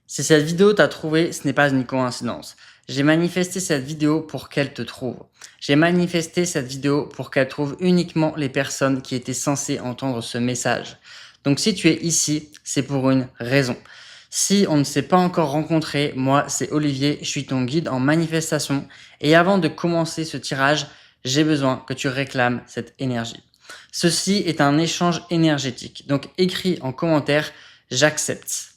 Si cette vidéo t'a trouvé, ce n'est pas une coïncidence. J'ai manifesté cette vidéo pour qu'elle te trouve. J'ai manifesté cette vidéo pour qu'elle trouve uniquement les personnes qui étaient censées entendre ce message. Donc si tu es ici, c'est pour une raison. Si on ne s'est pas encore rencontré, moi c'est Olivier, je suis ton guide en manifestation. Et avant de commencer ce tirage, j'ai besoin que tu réclames cette énergie. Ceci est un échange énergétique. Donc écris en commentaire « J'accepte ».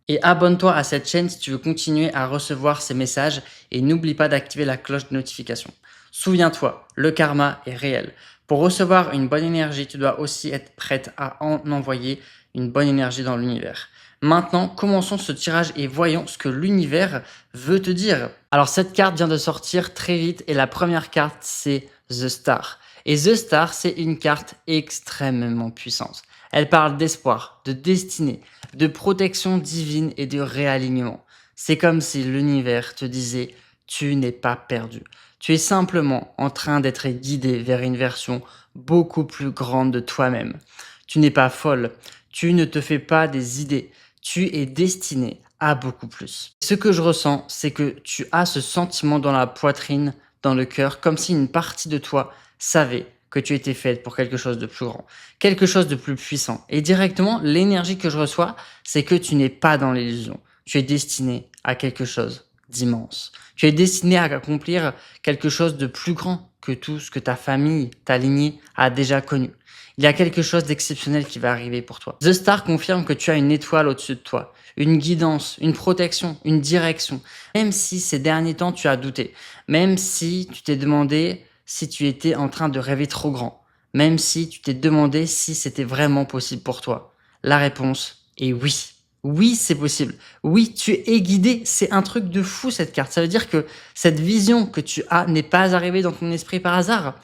Et abonne-toi à cette chaîne si tu veux continuer à recevoir ces messages et n'oublie pas d'activer la cloche de notification. Souviens-toi, le karma est réel. Pour recevoir une bonne énergie, tu dois aussi être prête à en envoyer une bonne énergie dans l'univers. Maintenant, commençons ce tirage et voyons ce que l'univers veut te dire. Alors cette carte vient de sortir très vite et la première carte c'est The Star. Et The Star c'est une carte extrêmement puissante. Elle parle d'espoir, de destinée, de protection divine et de réalignement. C'est comme si l'univers te disait « tu n'es pas perdu ». Tu es simplement en train d'être guidé vers une version beaucoup plus grande de toi-même. Tu n'es pas folle, tu ne te fais pas des idées, tu es destiné à beaucoup plus. Ce que je ressens, c'est que tu as ce sentiment dans la poitrine, dans le cœur, comme si une partie de toi savait que tu étais faite pour quelque chose de plus grand, quelque chose de plus puissant. Et directement, l'énergie que je reçois, c'est que tu n'es pas dans l'illusion. Tu es destiné à quelque chose d'immense. Tu es destiné à accomplir quelque chose de plus grand que tout ce que ta famille, ta lignée a déjà connu. Il y a quelque chose d'exceptionnel qui va arriver pour toi. The Star confirme que tu as une étoile au-dessus de toi, une guidance, une protection, une direction. Même si ces derniers temps tu as douté, même si tu t'es demandé si tu étais en train de rêver trop grand, même si tu t'es demandé si c'était vraiment possible pour toi. La réponse est oui. Oui, c'est possible. Oui, tu es guidé. C'est un truc de fou cette carte. Ça veut dire que cette vision que tu as n'est pas arrivée dans ton esprit par hasard.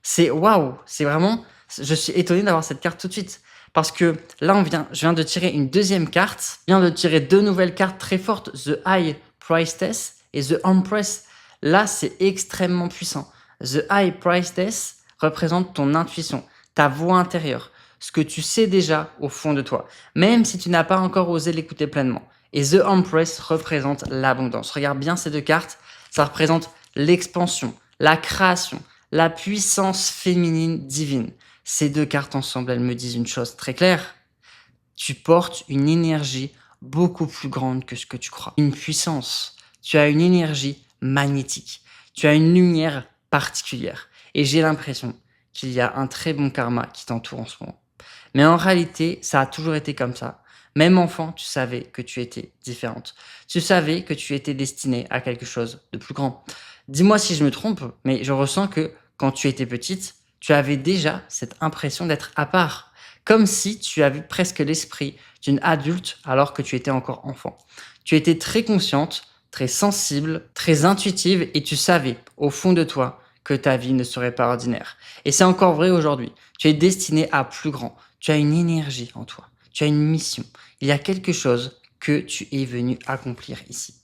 C'est waouh, c'est vraiment... Je suis étonné d'avoir cette carte tout de suite. Parce que là, je viens de tirer une deuxième carte. Je viens de tirer deux nouvelles cartes très fortes. The High Priestess et The Empress. Là, c'est extrêmement puissant. The High Priestess représente ton intuition, ta voix intérieure, ce que tu sais déjà au fond de toi, même si tu n'as pas encore osé l'écouter pleinement. Et The Empress représente l'abondance. Regarde bien ces deux cartes, ça représente l'expansion, la création, la puissance féminine divine. Ces deux cartes ensemble, elles me disent une chose très claire. Tu portes une énergie beaucoup plus grande que ce que tu crois. Une puissance. Tu as une énergie magnétique. Tu as une lumière particulière. Et j'ai l'impression qu'il y a un très bon karma qui t'entoure en ce moment. Mais en réalité, ça a toujours été comme ça. Même enfant, tu savais que tu étais différente. Tu savais que tu étais destinée à quelque chose de plus grand. Dis-moi si je me trompe, mais je ressens que quand tu étais petite, tu avais déjà cette impression d'être à part. Comme si tu avais presque l'esprit d'une adulte alors que tu étais encore enfant. Tu étais très consciente, très sensible, très intuitive et tu savais au fond de toi que ta vie ne serait pas ordinaire. Et c'est encore vrai aujourd'hui. Tu es destiné à plus grand. Tu as une énergie en toi. Tu as une mission. Il y a quelque chose que tu es venu accomplir ici.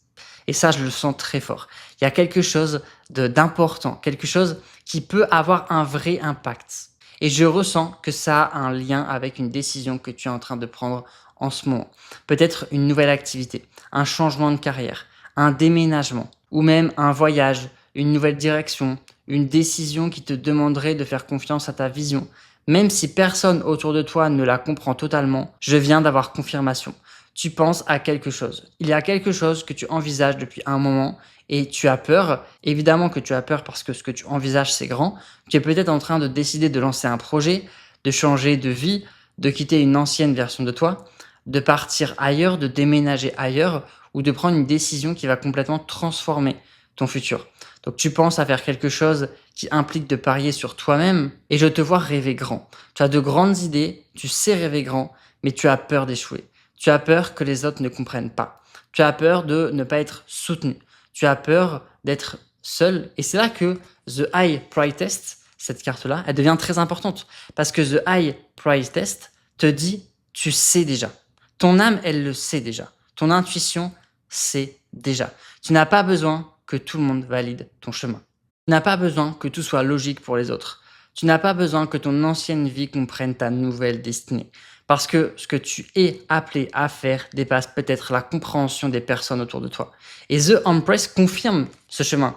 Et ça, je le sens très fort. Il y a quelque chose d'important, quelque chose qui peut avoir un vrai impact. Et je ressens que ça a un lien avec une décision que tu es en train de prendre en ce moment. Peut-être une nouvelle activité, un changement de carrière, un déménagement, ou même un voyage, une nouvelle direction, une décision qui te demanderait de faire confiance à ta vision. Même si personne autour de toi ne la comprend totalement, je viens d'avoir confirmation. Tu penses à quelque chose. Il y a quelque chose que tu envisages depuis un moment et tu as peur. Évidemment que tu as peur parce que ce que tu envisages, c'est grand. Tu es peut-être en train de décider de lancer un projet, de changer de vie, de quitter une ancienne version de toi, de partir ailleurs, de déménager ailleurs ou de prendre une décision qui va complètement transformer ton futur. Donc tu penses à faire quelque chose qui implique de parier sur toi-même et je te vois rêver grand. Tu as de grandes idées, tu sais rêver grand, mais tu as peur d'échouer. Tu as peur que les autres ne comprennent pas. Tu as peur de ne pas être soutenu. Tu as peur d'être seul. Et c'est là que The High Price Test, cette carte-là, elle devient très importante. Parce que The High Price Test te dit, tu sais déjà. Ton âme, elle le sait déjà. Ton intuition sait déjà. Tu n'as pas besoin que tout le monde valide ton chemin. Tu n'as pas besoin que tout soit logique pour les autres. Tu n'as pas besoin que ton ancienne vie comprenne ta nouvelle destinée. Parce que ce que tu es appelé à faire dépasse peut-être la compréhension des personnes autour de toi. Et The Empress confirme ce chemin.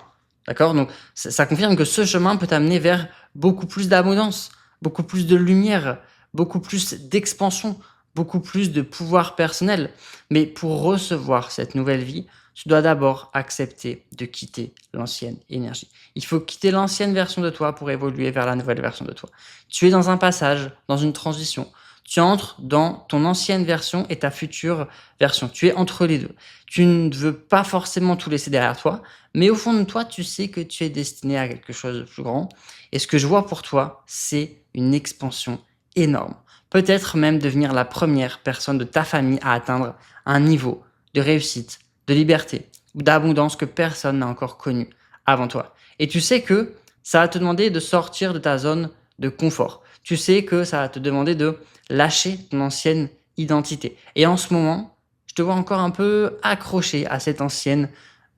D'accord? Donc, ça confirme que ce chemin peut t'amener vers beaucoup plus d'abondance, beaucoup plus de lumière, beaucoup plus d'expansion, beaucoup plus de pouvoir personnel. Mais pour recevoir cette nouvelle vie, tu dois d'abord accepter de quitter l'ancienne énergie. Il faut quitter l'ancienne version de toi pour évoluer vers la nouvelle version de toi. Tu es dans un passage, dans une transition. Tu entres dans ton ancienne version et ta future version. Tu es entre les deux. Tu ne veux pas forcément tout laisser derrière toi, mais au fond de toi, tu sais que tu es destiné à quelque chose de plus grand. Et ce que je vois pour toi, c'est une expansion énorme. Peut-être même devenir la première personne de ta famille à atteindre un niveau de réussite, de liberté ou d'abondance que personne n'a encore connu avant toi. Et tu sais que ça va te demander de sortir de ta zone de confort. Tu sais que ça va te demander de lâcher ton ancienne identité. Et en ce moment, je te vois encore un peu accroché à cette ancienne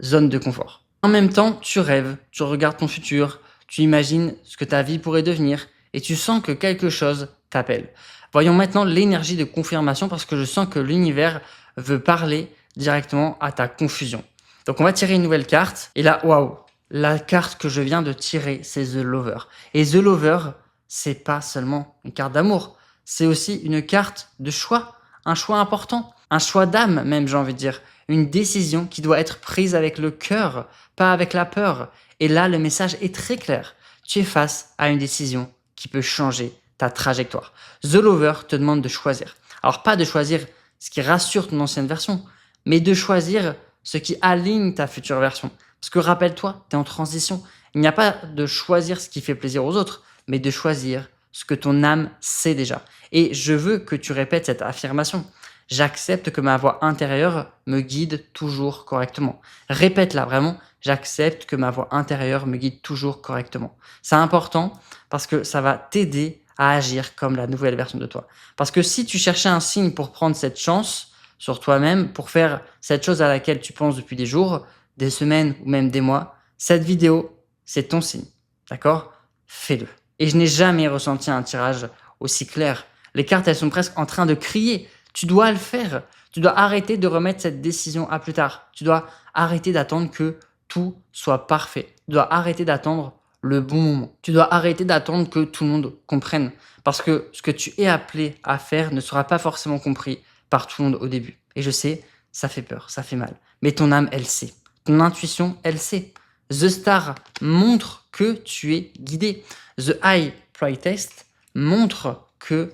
zone de confort. En même temps, tu rêves, tu regardes ton futur, tu imagines ce que ta vie pourrait devenir et tu sens que quelque chose t'appelle. Voyons maintenant l'énergie de confirmation parce que je sens que l'univers veut parler directement à ta confusion. Donc on va tirer une nouvelle carte et là, waouh, la carte que je viens de tirer, c'est The Lover. Et The Lover, c'est pas seulement une carte d'amour, c'est aussi une carte de choix, un choix important, un choix d'âme même, j'ai envie de dire, une décision qui doit être prise avec le cœur, pas avec la peur. Et là, le message est très clair. Tu es face à une décision qui peut changer ta trajectoire. The Lover te demande de choisir. Alors pas de choisir ce qui rassure ton ancienne version, mais de choisir ce qui aligne ta future version. Parce que rappelle-toi, tu es en transition. Il n'y a pas de choisir ce qui fait plaisir aux autres, mais de choisir ce que ton âme sait déjà. Et je veux que tu répètes cette affirmation. J'accepte que ma voix intérieure me guide toujours correctement. Répète-la vraiment. J'accepte que ma voix intérieure me guide toujours correctement. C'est important parce que ça va t'aider à agir comme la nouvelle version de toi. Parce que si tu cherchais un signe pour prendre cette chance sur toi-même, pour faire cette chose à laquelle tu penses depuis des jours, des semaines ou même des mois, cette vidéo, c'est ton signe. D'accord? Fais-le. Et je n'ai jamais ressenti un tirage aussi clair. Les cartes, elles sont presque en train de crier. Tu dois le faire. Tu dois arrêter de remettre cette décision à plus tard. Tu dois arrêter d'attendre que tout soit parfait. Tu dois arrêter d'attendre le bon moment. Tu dois arrêter d'attendre que tout le monde comprenne. Parce que ce que tu es appelé à faire ne sera pas forcément compris par tout le monde au début. Et je sais, ça fait peur, ça fait mal. Mais ton âme, elle sait. Ton intuition, elle sait. The Star montre que tu es guidé. The High Pride Test montre que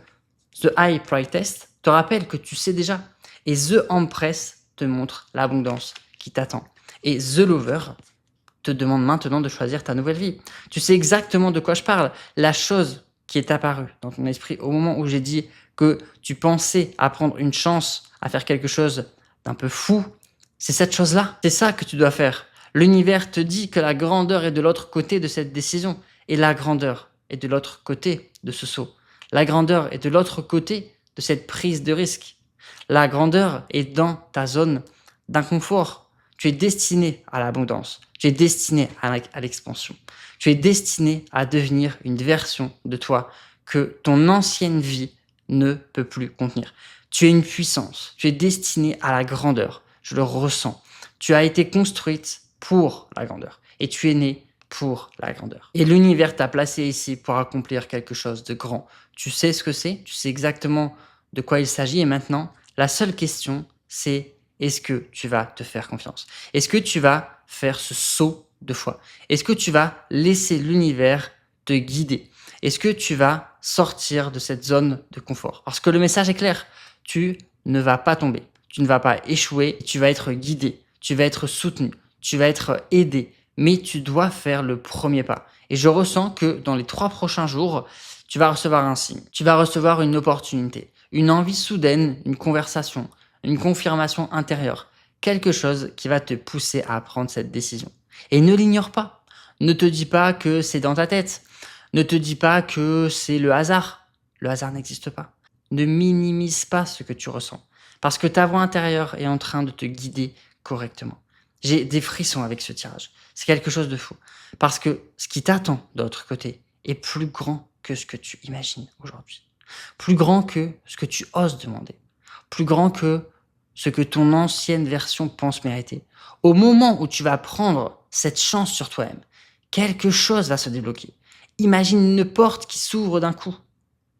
The High Pride Test te rappelle que tu sais déjà. Et The Empress te montre l'abondance qui t'attend. Et The Lover te demande maintenant de choisir ta nouvelle vie. Tu sais exactement de quoi je parle. La chose qui est apparue dans ton esprit au moment où j'ai dit que tu pensais à prendre une chance à faire quelque chose d'un peu fou, c'est cette chose-là. C'est ça que tu dois faire. L'univers te dit que la grandeur est de l'autre côté de cette décision. Et la grandeur est de l'autre côté de ce saut. La grandeur est de l'autre côté de cette prise de risque. La grandeur est dans ta zone d'inconfort. Tu es destiné à l'abondance. Tu es destiné à l'expansion. Tu es destiné à devenir une version de toi que ton ancienne vie ne peut plus contenir. Tu es une puissance. Tu es destiné à la grandeur. Je le ressens. Tu as été construite pour la grandeur. Et tu es né pour la grandeur. Et l'univers t'a placé ici pour accomplir quelque chose de grand. Tu sais ce que c'est, tu sais exactement de quoi il s'agit et maintenant, la seule question, c'est est-ce que tu vas te faire confiance? Est-ce que tu vas faire ce saut de foi? Est-ce que tu vas laisser l'univers te guider? Est-ce que tu vas sortir de cette zone de confort? Parce que le message est clair, tu ne vas pas tomber, tu ne vas pas échouer, tu vas être guidé, tu vas être soutenu, tu vas être aidé, mais tu dois faire le premier pas. Et je ressens que dans les 3 prochains jours, tu vas recevoir un signe, tu vas recevoir une opportunité, une envie soudaine, une conversation, une confirmation intérieure, quelque chose qui va te pousser à prendre cette décision. Et ne l'ignore pas. Ne te dis pas que c'est dans ta tête. Ne te dis pas que c'est le hasard. Le hasard n'existe pas. Ne minimise pas ce que tu ressens. Parce que ta voix intérieure est en train de te guider correctement. J'ai des frissons avec ce tirage. C'est quelque chose de fou. Parce que ce qui t'attend de l'autre côté est plus grand que ce que tu imagines aujourd'hui. plus grand que ce que tu oses demander, plus grand que ce que ton ancienne version pense mériter. Au moment où tu vas prendre cette chance sur toi-même, quelque chose va se débloquer. Imagine une porte qui s'ouvre d'un coup,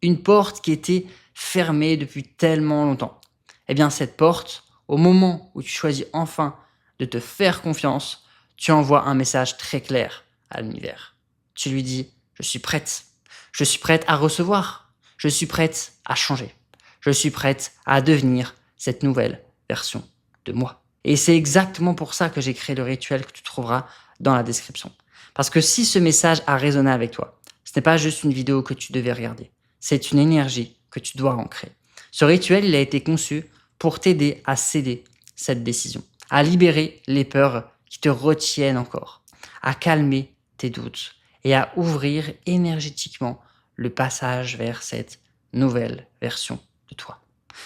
une porte qui était fermée depuis tellement longtemps. Eh bien, cette porte, au moment où tu choisis enfin de te faire confiance, tu envoies un message très clair à l'univers. Tu lui dis, je suis prête. Je suis prête à recevoir. Je suis prête à changer. Je suis prête à devenir cette nouvelle version de moi. Et c'est exactement pour ça que j'ai créé le rituel que tu trouveras dans la description. Parce que si ce message a résonné avec toi, ce n'est pas juste une vidéo que tu devais regarder. C'est une énergie que tu dois ancrer. Ce rituel, il a été conçu pour t'aider à céder cette décision, à libérer les peurs qui te retiennent encore, à calmer tes doutes et à ouvrir énergétiquement le passage vers cette nouvelle version de toi.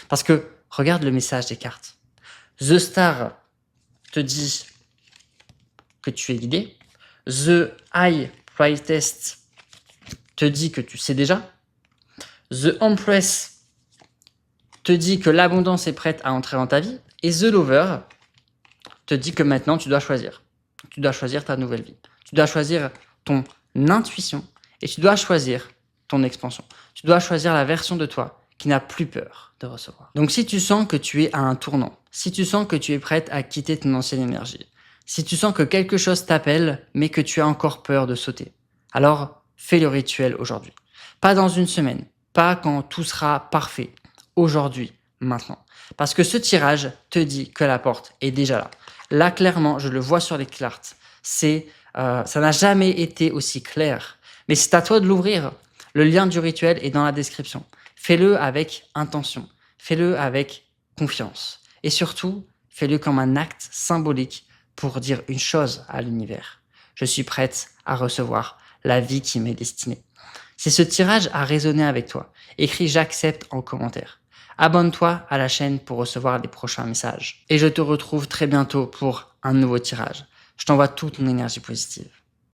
Parce que regarde le message des cartes. The Star te dit que tu es guidé. The High Priestess te dit que tu sais déjà. The Empress te dit que l'abondance est prête à entrer dans ta vie. Et The Lover te dit que maintenant tu dois choisir. Tu dois choisir ta nouvelle vie. Tu dois choisir ton intuition et tu dois choisir ton expansion. Tu dois choisir la version de toi qui n'a plus peur de recevoir. Donc si tu sens que tu es à un tournant, si tu sens que tu es prête à quitter ton ancienne énergie, si tu sens que quelque chose t'appelle mais que tu as encore peur de sauter, alors fais le rituel aujourd'hui. Pas dans une semaine, pas quand tout sera parfait. Aujourd'hui, maintenant. Parce que ce tirage te dit que la porte est déjà là. Là, clairement, je le vois sur les cartes. Ça n'a jamais été aussi clair. Mais c'est à toi de l'ouvrir. Le lien du rituel est dans la description. Fais-le avec intention. Fais-le avec confiance. Et surtout, fais-le comme un acte symbolique pour dire une chose à l'univers. Je suis prête à recevoir la vie qui m'est destinée. Si ce tirage a résonné avec toi, écris j'accepte en commentaire. Abonne-toi à la chaîne pour recevoir les prochains messages. Et je te retrouve très bientôt pour un nouveau tirage. Je t'envoie toute mon énergie positive.